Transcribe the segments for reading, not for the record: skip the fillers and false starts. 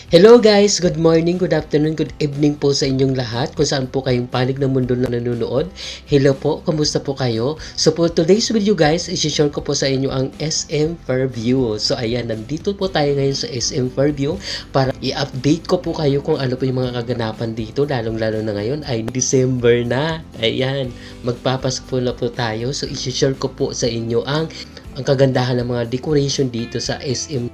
Hello guys! Good morning, good afternoon, good evening po sa inyong lahat kung saan po kayong panig ng mundo na nanonood. Hello po, kamusta po kayo? So for today's video guys, isi-share ko po sa inyo ang SM Fairview. So ayan, nandito po tayo ngayon sa SM Fairview para i-update ko po kayo kung ano po yung mga kaganapan dito, lalong-lalo na ngayon ay December na. Ayan, magpapasko po na po tayo. So isi-share ko po sa inyo ang kagandahan ng mga decoration dito sa SM.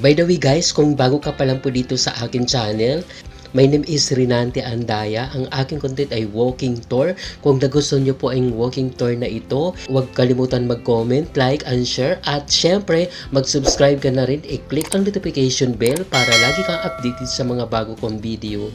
By the way guys, kung bago ka pa lang po dito sa akin channel, my name is Rinante Andaya. Ang aking content ay walking tour. Kung nagustuhan nyo po ang walking tour na ito, huwag kalimutan mag-comment, like, and share. At syempre, mag-subscribe ka na rin. I-click ang notification bell para lagi kang updated sa mga bago kong video.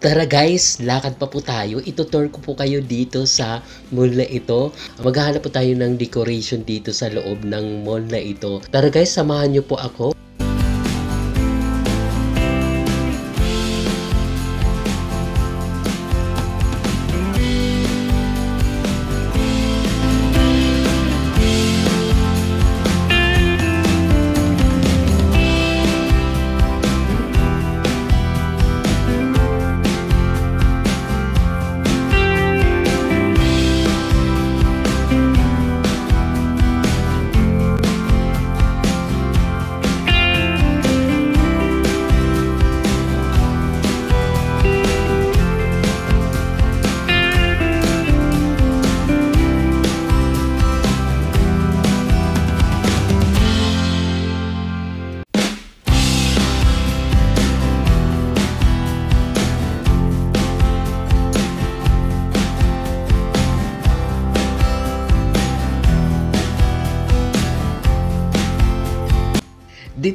Tara guys, lakad pa po tayo. Itutour ko po kayo dito sa mall na ito. Maghahanap po tayo ng decoration dito sa loob ng mall na ito. Tara guys, samahan nyo po ako.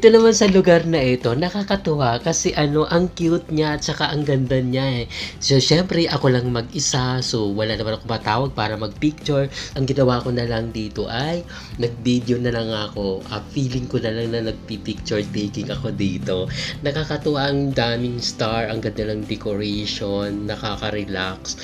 Dito naman sa lugar na ito, nakakatuwa kasi ang cute niya at saka ang ganda niya eh. So, syempre, ako lang mag-isa. So, wala naman ako matawag para mag-picture. Ang ginawa ko na lang dito ay nag-video na lang ako. Feeling ko na lang na nagpi-picture taking ako dito. Nakakatuwa ang daming star, ang ganda ng decoration, nakaka-relax.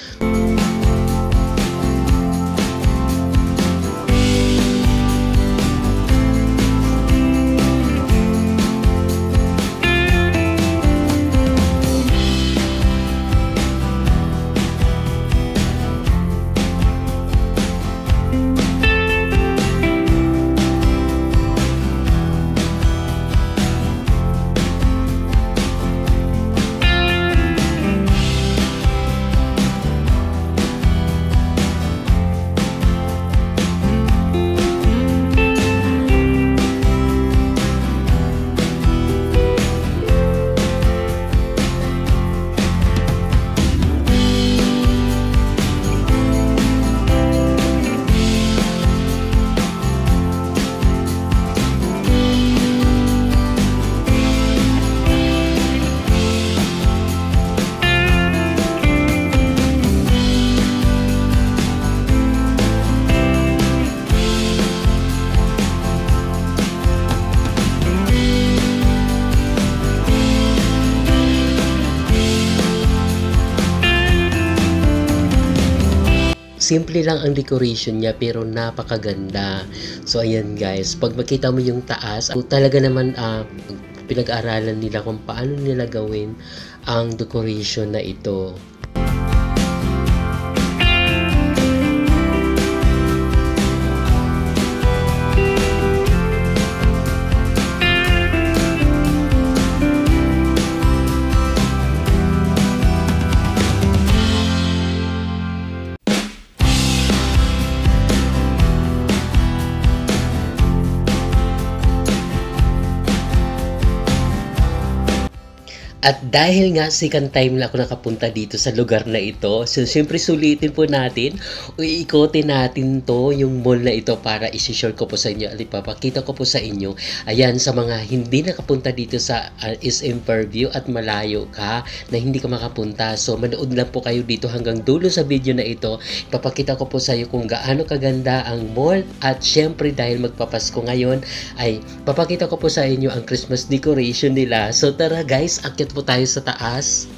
Simple lang ang decoration niya pero napakaganda. So ayan guys, pag makita mo yung taas, talaga naman pinag-aralan nila kung paano nila gawin ang decoration na ito. At dahil nga second time na ako nakapunta dito sa lugar na ito, so siyempre sulitin po natin, iikotin natin to, yung mall na ito para isi-share ko po sa inyo, at ipapakita ko po sa inyo. Ayan, sa mga hindi nakapunta dito sa SM Fairview at malayo ka na hindi ka makapunta, so manood lang po kayo dito hanggang dulo sa video na ito. Ipapakita ko po sa iyo kung gaano kaganda ang mall, at syempre dahil magpapasko ngayon, ay papakita ko po sa inyo ang Christmas decoration nila. So tara guys, akyat po tayo sa taas.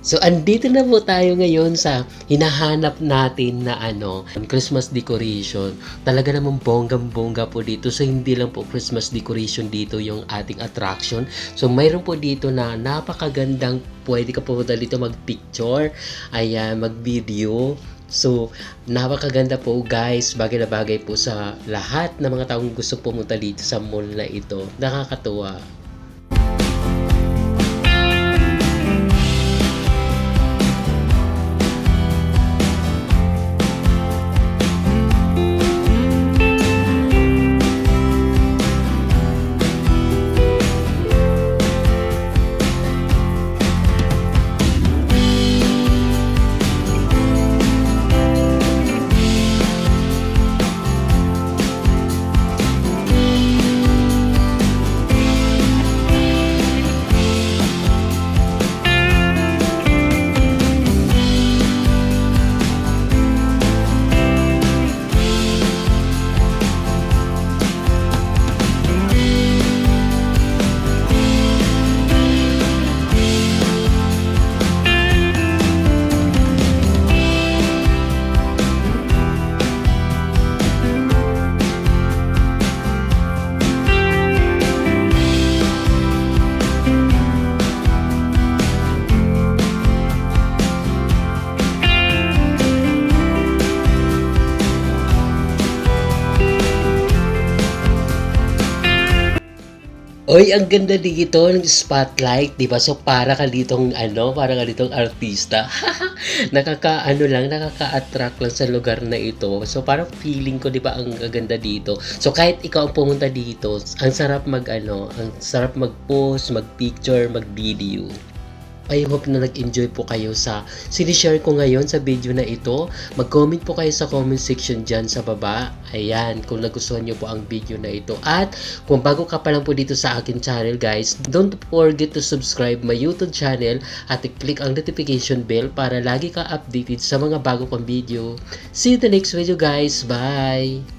So, andito na po tayo ngayon sa hinahanap natin na Christmas decoration. Talaga namang bonggang-bongga po dito. So, hindi lang po Christmas decoration dito yung ating attraction. So, mayroon po dito na napakagandang pwede ka pumunta dito mag-picture, ayan, mag-video. So, napakaganda po guys, bagay na bagay po sa lahat ng mga taong gusto pumunta dito sa mall na ito. Nakakatuwa. Oy, ang ganda dito ng spotlight, 'di ba? So para ka ditong para ka ditong artista. Nakaka-attract lang sa lugar na ito. So parang feeling ko 'di ba ang gaganda dito. So kahit ikaw ang pumunta dito, ang sarap ang sarap mag-post, mag-picture, mag-video. I hope na nag-enjoy po kayo sa sinishare ko ngayon sa video na ito. Mag-comment po kayo sa comment section dyan sa baba. Ayan, kung nagustuhan nyo po ang video na ito. At kung bago ka pa lang po dito sa akin channel guys, don't forget to subscribe my YouTube channel at i-click ang notification bell para lagi ka updated sa mga bago kong video. See you in the next video guys. Bye!